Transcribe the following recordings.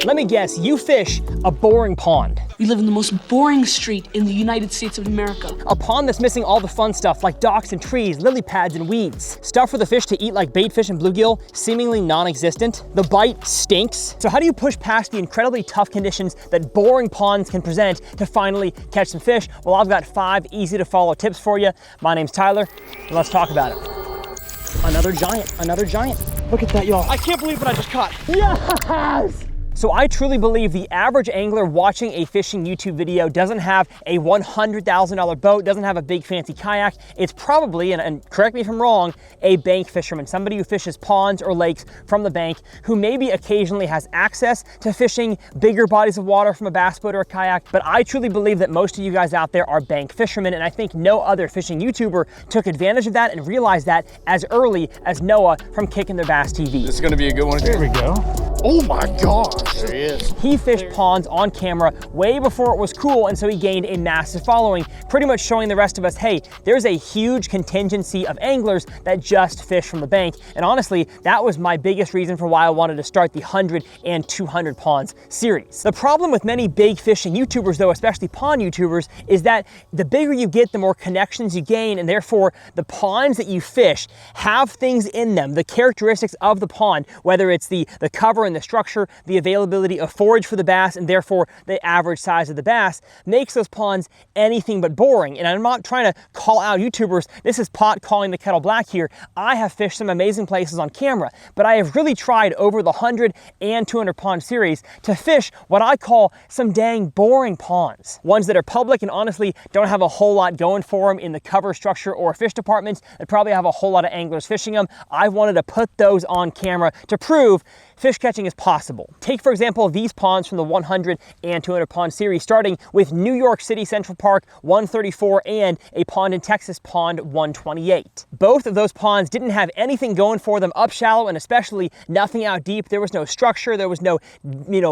Let me guess, you fish a boring pond. We live in the most boring street in the United States of America. A pond that's missing all the fun stuff like docks and trees, lily pads and weeds. Stuff for the fish to eat like bait fish and bluegill, seemingly non-existent. The bite stinks. So how do you push past the incredibly tough conditions that boring ponds can present to finally catch some fish? Well, I've got 5 easy to follow tips for you. My name's Tyler, and let's talk about it. Another giant, another giant. Look at that, y'all. I can't believe what I just caught. Yes! So I truly believe the average angler watching a fishing YouTube video doesn't have a $100,000 boat, doesn't have a big fancy kayak. It's probably, and correct me if I'm wrong, a bank fisherman, somebody who fishes ponds or lakes from the bank, who maybe occasionally has access to fishing bigger bodies of water from a bass boat or a kayak. But I truly believe that most of you guys out there are bank fishermen, and I think no other fishing YouTuber took advantage of that and realized that as early as Noah from Kicking Their Bass TV. This is gonna be a good one. There we go. Oh my gosh. There he is. He fished ponds on camera way before it was cool, and so he gained a massive following, pretty much showing the rest of us, hey, there's a huge contingency of anglers that just fish from the bank. And honestly, that was my biggest reason for why I wanted to start the 100 and 200 ponds series. The problem with many big fishing YouTubers though, especially pond YouTubers, is that the bigger you get, the more connections you gain, and therefore the ponds that you fish have things in them, the characteristics of the pond, whether it's the cover and the structure, the availability of forage for the bass, and therefore the average size of the bass, makes those ponds anything but boring. And I'm not trying to call out YouTubers. This is pot calling the kettle black here. I have fished some amazing places on camera, but I have really tried over the 100 and 200 pond series to fish what I call some dang boring ponds. Ones that are public and honestly don't have a whole lot going for them in the cover structure or fish departments that probably have a whole lot of anglers fishing them. I wanted to put those on camera to prove fish catching is possible. Take, for example, these ponds from the 100 and 200 pond series, starting with New York City Central Park 134 and a pond in Texas, pond 128. Both of those ponds didn't have anything going for them up shallow, and especially nothing out deep. There was no structure, there was no,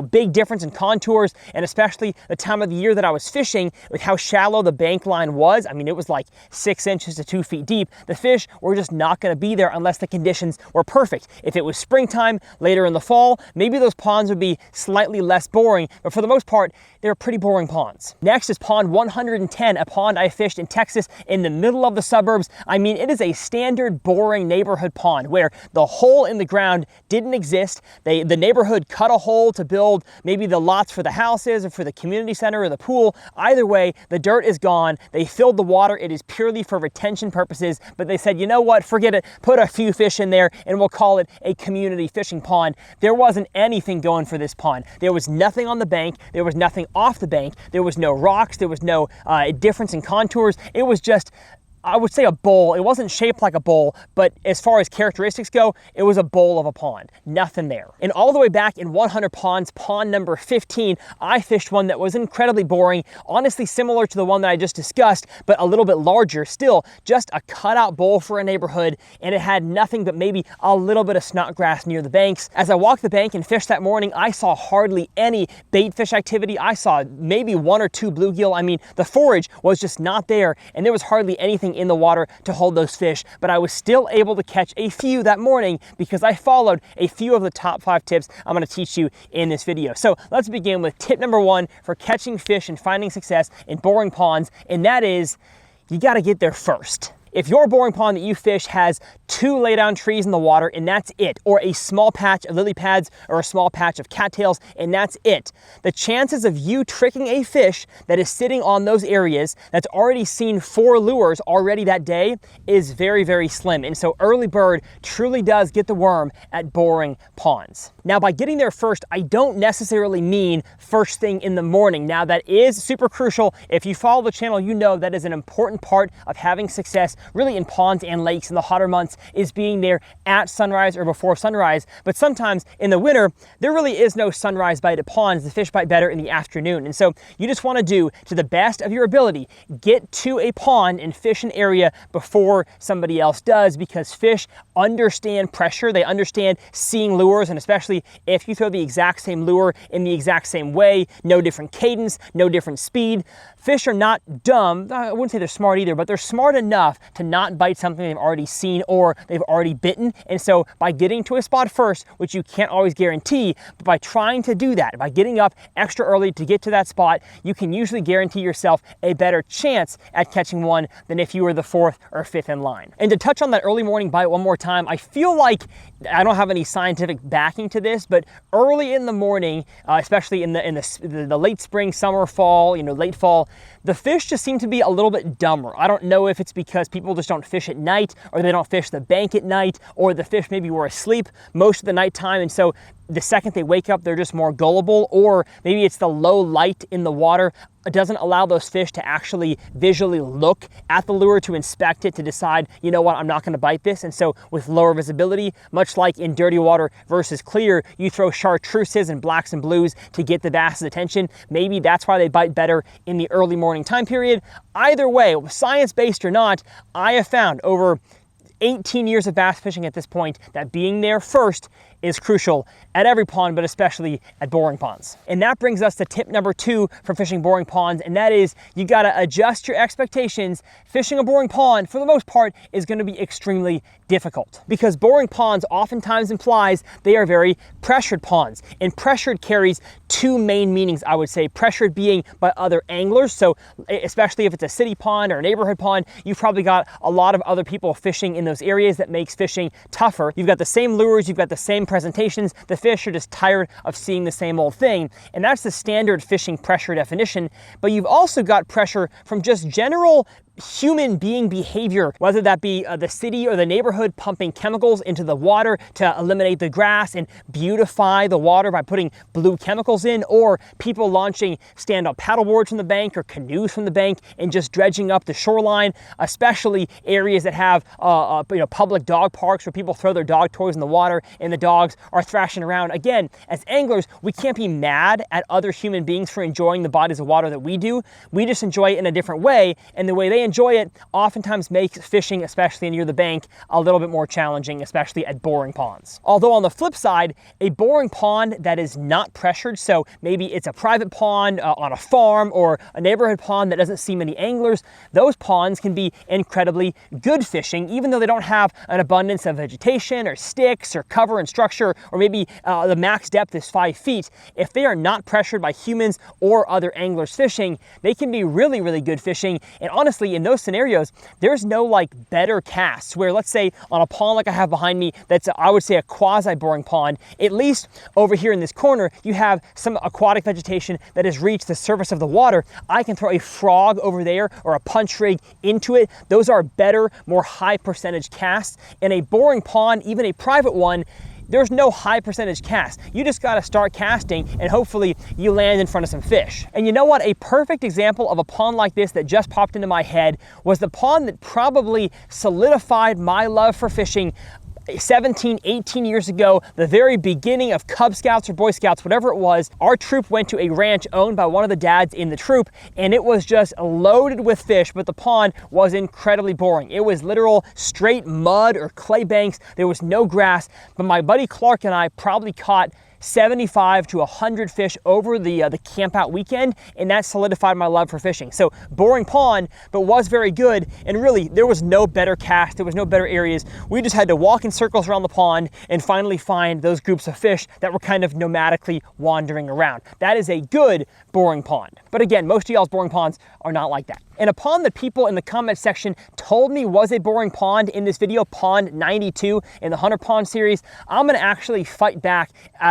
big difference in contours, and especially the time of the year that I was fishing with how shallow the bank line was. I mean, it was like 6 inches to 2 feet deep. The fish were just not gonna be there unless the conditions were perfect. If it was springtime, later in the fall, maybe those ponds would be slightly less boring, but for the most part, they're pretty boring ponds. Next is pond 110, a pond I fished in Texas in the middle of the suburbs. I mean, it is a standard boring neighborhood pond where the hole in the ground didn't exist. The neighborhood cut a hole to build maybe the lots for the houses or for the community center or the pool. Either way, the dirt is gone. They filled the water. It is purely for retention purposes, but they said, you know what, forget it, put a few fish in there and we'll call it a community fishing pond. There wasn't anything going for this pond. There was nothing on the bank. There was nothing off the bank. There was no rocks. There was no difference in contours. It was just, I would say, a bowl. It wasn't shaped like a bowl, but as far as characteristics go, it was a bowl of a pond. Nothing there. And all the way back in 100 ponds, pond number 15, I fished one that was incredibly boring, honestly similar to the one that I just discussed, but a little bit larger. Still, just a cutout bowl for a neighborhood, and it had nothing but maybe a little bit of snot grass near the banks. As I walked the bank and fished that morning, I saw hardly any bait fish activity. I saw maybe 1 or 2 bluegill. I mean, the forage was just not there, and there was hardly anything in the water to hold those fish, but I was still able to catch a few that morning because I followed a few of the top 5 tips I'm going to teach you in this video. So let's begin with tip number 1 for catching fish and finding success in boring ponds, and that is, you got to get there first. If your boring pond that you fish has 2 laydown trees in the water and that's it, or a small patch of lily pads or a small patch of cattails and that's it, the chances of you tricking a fish that is sitting on those areas that's already seen 4 lures already that day is very, very slim. And so early bird truly does get the worm at boring ponds. Now, by getting there first, I don't necessarily mean first thing in the morning. Now, that is super crucial. If you follow the channel, you know that is an important part of having success really in ponds and lakes in the hotter months, is being there at sunrise or before sunrise. But sometimes in the winter, there really is no sunrise bite at ponds. The fish bite better in the afternoon. And so you just want to do, to the best of your ability, get to a pond and fish an area before somebody else does, because fish understand pressure. They understand seeing lures, and especially if you throw the exact same lure in the exact same way, no different cadence, no different speed. Fish are not dumb. I wouldn't say they're smart either, but they're smart enough to not bite something they've already seen or they've already bitten. And so by getting to a spot first, which you can't always guarantee, but by trying to do that, by getting up extra early to get to that spot, you can usually guarantee yourself a better chance at catching one than if you were the 4th or 5th in line. And to touch on that early morning bite one more time, I feel like I don't have any scientific backing to this, but early in the morning, especially in the late spring, summer, fall, late fall, the fish just seem to be a little bit dumber. I don't know if it's because people just don't fish at night, or they don't fish the bank at night, or the fish maybe were asleep most of the nighttime, and so the second they wake up, they're just more gullible, or maybe it's the low light in the water. It doesn't allow those fish to actually visually look at the lure to inspect it, to decide, you know what, I'm not gonna bite this. And so with lower visibility, much like in dirty water versus clear, you throw chartreuses and blacks and blues to get the bass's attention. Maybe that's why they bite better in the early morning time period. Either way, science-based or not, I have found over 18 years of bass fishing at this point that being there first is crucial at every pond, but especially at boring ponds. And that brings us to tip number 2 for fishing boring ponds, and that is you gotta adjust your expectations. Fishing a boring pond, for the most part, is gonna be extremely difficult because boring ponds oftentimes implies they are very pressured ponds, and pressured carries 2 main meanings, I would say. Pressured being by other anglers, so especially if it's a city pond or a neighborhood pond, you've probably got a lot of other people fishing in those areas. That makes fishing tougher. You've got the same lures, you've got the same presentations, the fish are just tired of seeing the same old thing, and that's the standard fishing pressure definition. But you've also got pressure from just general human being behavior, whether that be the city or the neighborhood pumping chemicals into the water to eliminate the grass and beautify the water by putting blue chemicals in, or people launching stand-up paddleboards from the bank or canoes from the bank and just dredging up the shoreline, especially areas that have public dog parks where people throw their dog toys in the water and the dogs are thrashing around. Again, as anglers, we can't be mad at other human beings for enjoying the bodies of water that we do. We just enjoy it in a different way, and the way they enjoy it oftentimes makes fishing, especially near the bank, a little bit more challenging, especially at boring ponds. Although on the flip side, a boring pond that is not pressured, so maybe it's a private pond on a farm or a neighborhood pond that doesn't see many anglers, those ponds can be incredibly good fishing, even though they don't have an abundance of vegetation or sticks or cover and structure, or maybe the max depth is 5 feet. If they are not pressured by humans or other anglers fishing, they can be really, really good fishing. And honestly, in those scenarios, there's no like better casts where, let's say on a pond like I have behind me, that's I would say a quasi-boring pond, at least over here in this corner, you have some aquatic vegetation that has reached the surface of the water. I can throw a frog over there or a punch rig into it. Those are better, more high percentage casts. In a boring pond, even a private one, there's no high percentage cast. You just gotta start casting and hopefully you land in front of some fish. And you know what? A perfect example of a pond like this that just popped into my head was the pond that probably solidified my love for fishing 17, 18 years ago, the very beginning of Cub Scouts or Boy Scouts, whatever it was. Our troop went to a ranch owned by one of the dads in the troop, and it was just loaded with fish, but the pond was incredibly boring. It was literal straight mud or clay banks. There was no grass, but my buddy Clark and I probably caught 75 to 100 fish over the camp out weekend, and that solidified my love for fishing. So boring pond, but was very good, and really there was no better cast, there was no better areas. We just had to walk in circles around the pond and finally find those groups of fish that were kind of nomadically wandering around. That is a good boring pond. But again, most of y'all's boring ponds are not like that. And a pond that people in the comment section told me was a boring pond in this video, pond 92 in the 100 pond series, I'm gonna actually fight back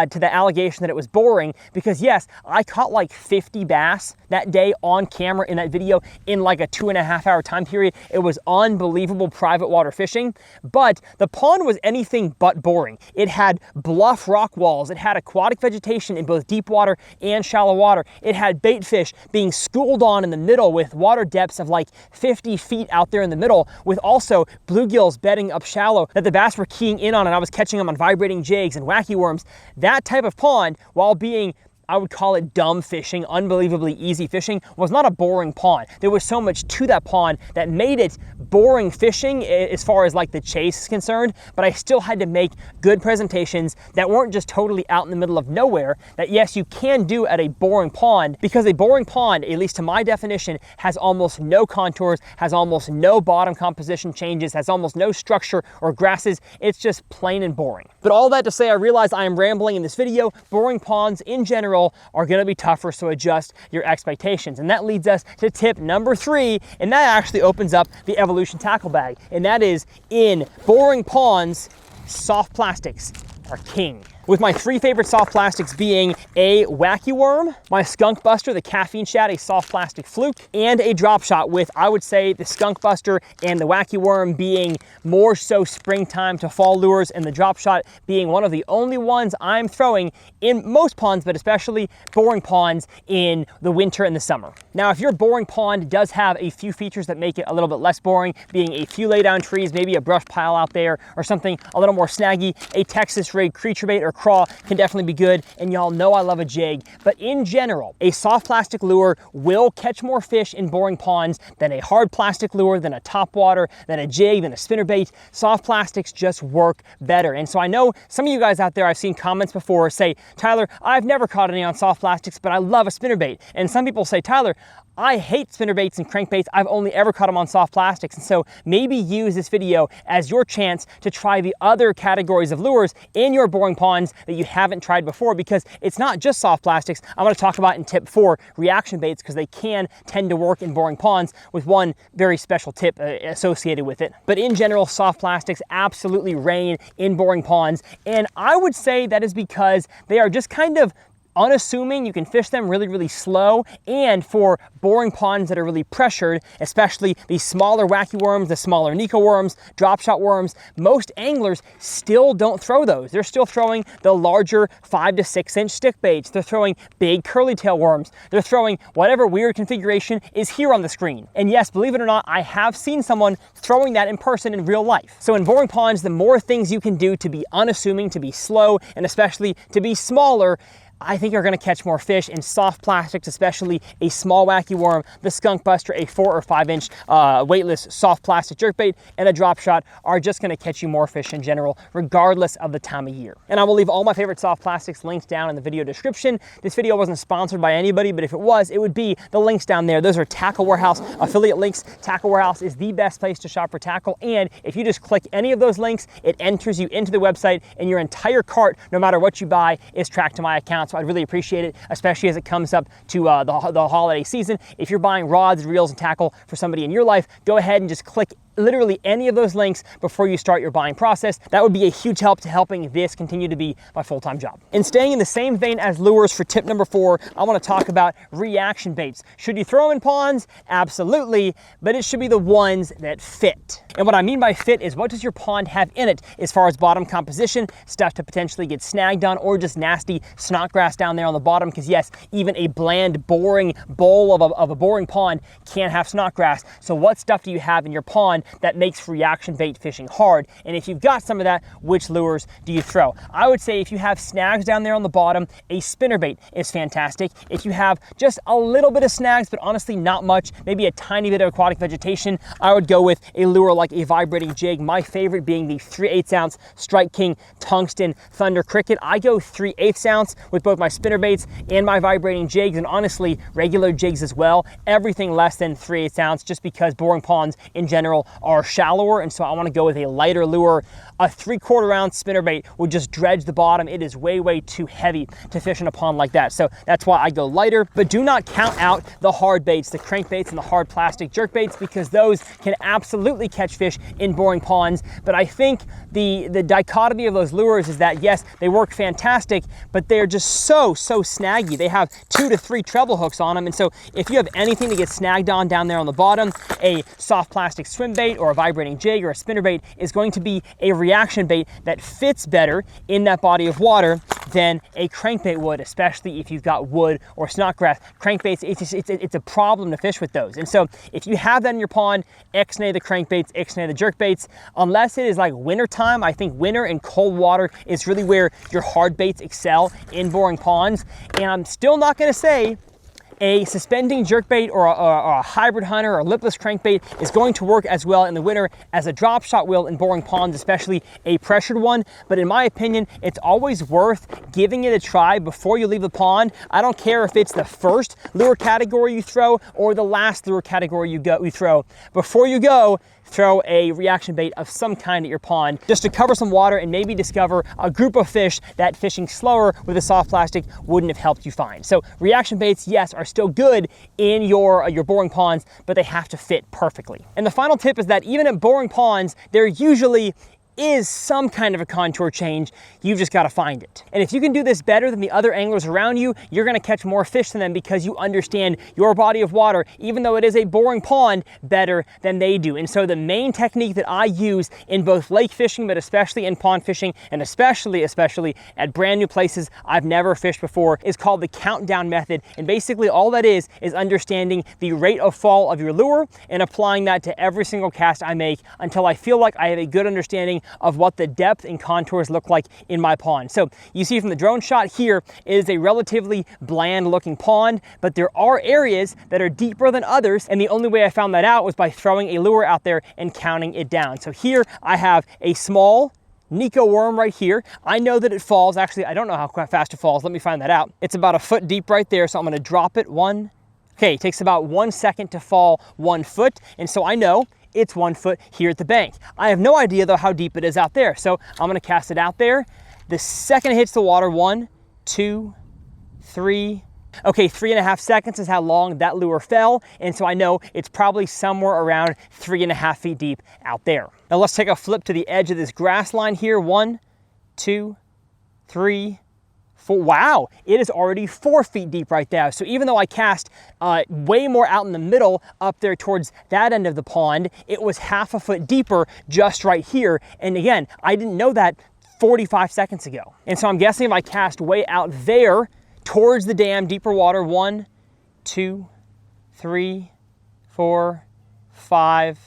to the allegation that it was boring, because yes, I caught like 50 bass that day on camera in that video in like a 2.5 hour time period. It was unbelievable private water fishing, but the pond was anything but boring. It had bluff rock walls, it had aquatic vegetation in both deep water and shallow water, it had bait fish being schooled on in the middle with water depths of like 50 feet out there in the middle, with also bluegills bedding up shallow that the bass were keying in on, and I was catching them on vibrating jigs and wacky worms. That type of pond, while being I would call it dumb fishing, unbelievably easy fishing, was not a boring pond. There was so much to that pond that made it boring fishing as far as like the chase is concerned, but I still had to make good presentations that weren't just totally out in the middle of nowhere, that yes, you can do at a boring pond, because a boring pond, at least to my definition, has almost no contours, has almost no bottom composition changes, has almost no structure or grasses. It's just plain and boring. But all that to say, I realize I am rambling in this video. Boring ponds in general are gonna be tougher, so adjust your expectations. And that leads us to tip number 3, and that actually opens up the Evolution tackle bag. And that is, in boring ponds, soft plastics are king. With my 3 favorite soft plastics being a wacky worm, my skunk buster, the caffeine shad, a soft plastic fluke, and a drop shot, with, I would say, the skunk buster and the wacky worm being more so springtime to fall lures, and the drop shot being one of the only ones I'm throwing in most ponds, but especially boring ponds in the winter and the summer. Now, if your boring pond does have a few features that make it a little bit less boring, being a few laydown trees, maybe a brush pile out there, or something a little more snaggy, a Texas rig creature bait or crawl can definitely be good, and y'all know I love a jig. But in general, a soft plastic lure will catch more fish in boring ponds than a hard plastic lure, than a topwater, than a jig, than a spinnerbait. Soft plastics just work better. And so I know some of you guys out there, I've seen comments before say, Tyler, I've never caught any on soft plastics, but I love a spinnerbait. And some people say, Tyler, I hate spinnerbaits and crankbaits. I've only ever caught them on soft plastics. And so maybe use this video as your chance to try the other categories of lures in your boring ponds that you haven't tried before, because it's not just soft plastics. I'm going to talk about in tip 4, reaction baits, because they can tend to work in boring ponds, with one very special tip associated with it. But in general, soft plastics absolutely reign in boring ponds. And I would say that is because they are just kind of unassuming. You can fish them really, really slow, and for boring ponds that are really pressured, especially the smaller wacky worms, the smaller Nico worms, drop shot worms, most anglers still don't throw those. They're still throwing the larger 5 to 6 inch stick baits. They're throwing big curly tail worms. They're throwing whatever weird configuration is here on the screen. And yes, believe it or not, I have seen someone throwing that in person in real life. So in boring ponds, the more things you can do to be unassuming, to be slow, and especially to be smaller, I think you're going to catch more fish. In soft plastics, especially a small wacky worm, the skunk buster, a 4 or 5 inch weightless soft plastic jerkbait, and a drop shot are just going to catch you more fish in general, regardless of the time of year. And I will leave all my favorite soft plastics linked down in the video description. This video wasn't sponsored by anybody, but if it was, it would be the links down there. Those are Tackle Warehouse affiliate links. Tackle Warehouse is the best place to shop for tackle, and if you just click any of those links, it enters you into the website, and your entire cart, no matter what you buy, is tracked to my account. So I'd really appreciate it, especially as it comes up to the holiday season. If you're buying rods, reels, and tackle for somebody in your life, go ahead and just click literally any of those links before you start your buying process. That would be a huge help to helping this continue to be my full-time job. And staying in the same vein as lures, for tip number 4, I want to talk about reaction baits. Should you throw them in ponds? Absolutely, but it should be the ones that fit. And what I mean by fit is, what does your pond have in it as far as bottom composition, stuff to potentially get snagged on, or just nasty snot grass down there on the bottom? Because yes, even a bland, boring bowl of a boring pond can have snot grass. So what stuff do you have in your pond that makes reaction bait fishing hard? And if you've got some of that, which lures do you throw? I would say if you have snags down there on the bottom, a spinnerbait is fantastic. If you have just a little bit of snags, but honestly not much, maybe a tiny bit of aquatic vegetation, I would go with a lure like a vibrating jig. My favorite being the 3/8 ounce Strike King Tungsten Thunder Cricket. I go 3/8 ounce with both my spinnerbaits and my vibrating jigs, and honestly regular jigs as well. Everything less than 3/8 ounce, just because boring ponds in general are shallower, and so I want to go with a lighter lure. A 3/4 ounce spinnerbait would just dredge the bottom. It is way, way too heavy to fish in a pond like that. So that's why I go lighter. But do not count out the hard baits, the crankbaits and the hard plastic jerk baits, because those can absolutely catch fish in boring ponds. But I think the dichotomy of those lures is that yes, they work fantastic, but they're just so snaggy. They have 2 to 3 treble hooks on them, and so if you have anything to get snagged on down there on the bottom, a soft plastic swim bait or a vibrating jig or a spinnerbait is going to be a reaction bait that fits better in that body of water than a crankbait would, especially if you've got wood or snodgrass. Crankbaits, it's a problem to fish with those. And so if you have that in your pond, ixnay the crankbaits, ixnay the jerkbaits. Unless it is like winter time, I think winter and cold water is really where your hard baits excel in boring ponds. And I'm still not gonna say a suspending jerkbait or a hybrid hunter or a lipless crankbait is going to work as well in the winter as a drop shot will in boring ponds, especially a pressured one. But in my opinion, it's always worth giving it a try before you leave the pond. I don't care if it's the first lure category you throw or the last lure category you throw. Before you go, throw a reaction bait of some kind at your pond just to cover some water and maybe discover a group of fish that fishing slower with a soft plastic wouldn't have helped you find. So reaction baits, yes, are still good in your boring ponds, but they have to fit perfectly. And the final tip is that even at boring ponds, there usually is some kind of a contour change. You've just got to find it. And if you can do this better than the other anglers around you, you're going to catch more fish than them because you understand your body of water, even though it is a boring pond, better than they do. And so the main technique that I use in both lake fishing, but especially in pond fishing, and especially at brand new places I've never fished before, is called the countdown method. And basically all that is understanding the rate of fall of your lure and applying that to every single cast I make until I feel like I have a good understanding of what the depth and contours look like in my pond. So you see from the drone shot here, it is a relatively bland looking pond, but there are areas that are deeper than others. And the only way I found that out was by throwing a lure out there and counting it down. So here I have a small Nico worm right here. I know that it falls. Actually, I don't know how fast it falls. Let me find that out. It's about a foot deep right there. So I'm going to drop it. Okay, it takes about 1 second to fall 1 foot. And so I know it's 1 foot here at the bank. I have no idea though how deep it is out there. So I'm gonna cast it out there. The second it hits the water, 1, 2, 3. Okay, 3.5 seconds is how long that lure fell. And so I know it's probably somewhere around 3.5 feet deep out there. Now let's take a flip to the edge of this grass line here. 1, 2, 3, 4. Wow, it is already 4 feet deep right there. So even though I cast way more out in the middle up there towards that end of the pond, it was half a foot deeper just right here. And again, I didn't know that 45 seconds ago. And so I'm guessing if I cast way out there towards the dam, deeper water, 1, 2, 3, 4, 5,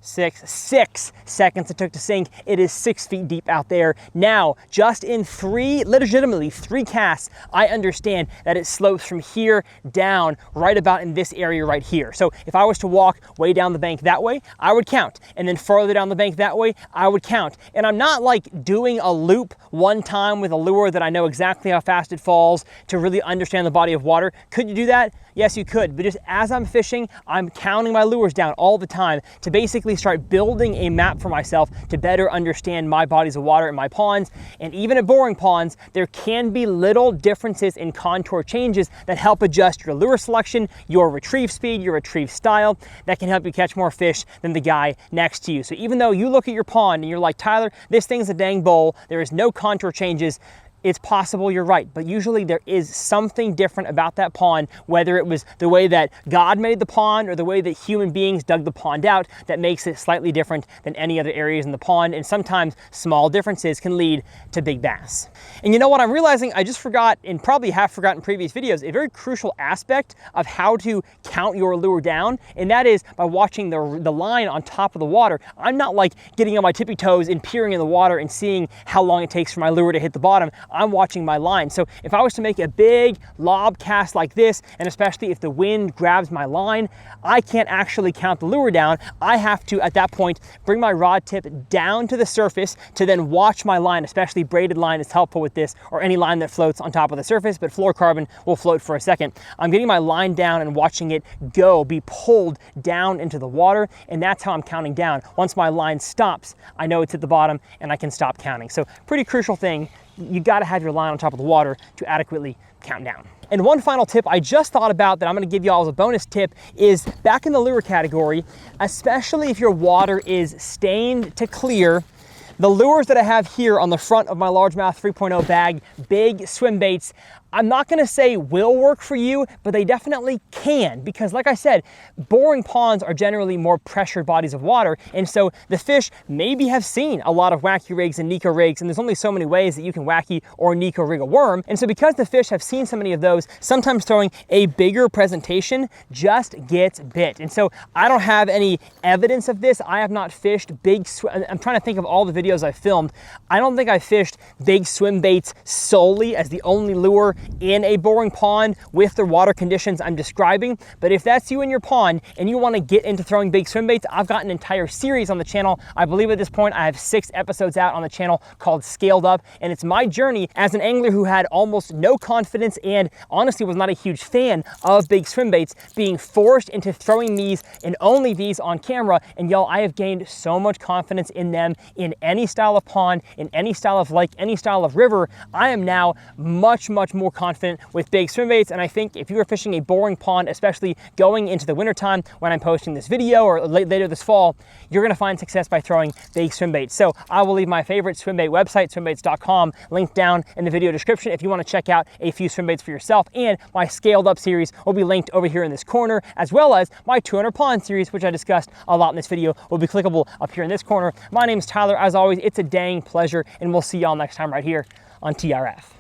6 seconds it took to sink. It is 6 feet deep out there. Now, just in legitimately three casts, I understand that it slopes from here down right about in this area right here. So if I was to walk way down the bank that way, I would count. And then further down the bank that way, I would count. And I'm not like doing a loop one time with a lure that I know exactly how fast it falls to really understand the body of water. Could you do that? Yes, you could, but just as I'm fishing, I'm counting my lures down all the time to basically start building a map for myself to better understand my bodies of water in my ponds. And even at boring ponds, there can be little differences in contour changes that help adjust your lure selection, your retrieve speed, your retrieve style, that can help you catch more fish than the guy next to you. So even though you look at your pond and you're like, Tyler, this thing's a dang bowl, there is no contour changes, it's possible you're right, but usually there is something different about that pond, whether it was the way that God made the pond or the way that human beings dug the pond out, that makes it slightly different than any other areas in the pond. And sometimes small differences can lead to big bass. And you know what I'm realizing? I just forgot, and probably have forgotten in previous videos, a very crucial aspect of how to count your lure down, and that is by watching the line on top of the water. I'm not like getting on my tippy toes and peering in the water and seeing how long it takes for my lure to hit the bottom. I'm watching my line. So if I was to make a big lob cast like this, and especially if the wind grabs my line, I can't actually count the lure down. I have to, at that point, bring my rod tip down to the surface to then watch my line, especially braided line is helpful with this, or any line that floats on top of the surface, but fluorocarbon will float for a second. I'm getting my line down and watching it be pulled down into the water, and that's how I'm counting down. Once my line stops, I know it's at the bottom and I can stop counting. So pretty crucial thing. You got to have your line on top of the water to adequately count down. And one final tip I just thought about that I'm going to give you all as a bonus tip is back in the lure category, especially if your water is stained to clear, the lures that I have here on the front of my largemouth 3.0 bag, big swim baits, I'm not gonna say will work for you, but they definitely can, because like I said, boring ponds are generally more pressured bodies of water, and so the fish maybe have seen a lot of wacky rigs and Nico rigs, and there's only so many ways that you can wacky or Nico rig a worm, and so because the fish have seen so many of those, sometimes throwing a bigger presentation just gets bit. And so I don't have any evidence of this. I have not fished big, I'm trying to think of all the videos I've filmed. I don't think I fished big swim baits solely as the only lure in a boring pond with the water conditions I'm describing. But if that's you in your pond and you want to get into throwing big swim baits, I've got an entire series on the channel. I believe at this point I have 6 episodes out on the channel called Scaled Up, and it's my journey as an angler who had almost no confidence and honestly was not a huge fan of big swim baits, being forced into throwing these and only these on camera. And y'all, I have gained so much confidence in them in any style of pond, in any style of lake, any style of river. I am now much more confident with big swim baits, and I think if you are fishing a boring pond, especially going into the wintertime when I'm posting this video or later this fall, you're gonna find success by throwing big swim baits. So I will leave my favorite swim bait website, swimbaits.com, linked down in the video description if you want to check out a few swim baits for yourself, and my Scaled Up series will be linked over here in this corner, as well as my 200 pond series, which I discussed a lot in this video, will be clickable up here in this corner. My name's Tyler. As always, it's a dang pleasure, and we'll see y'all next time right here on TRF.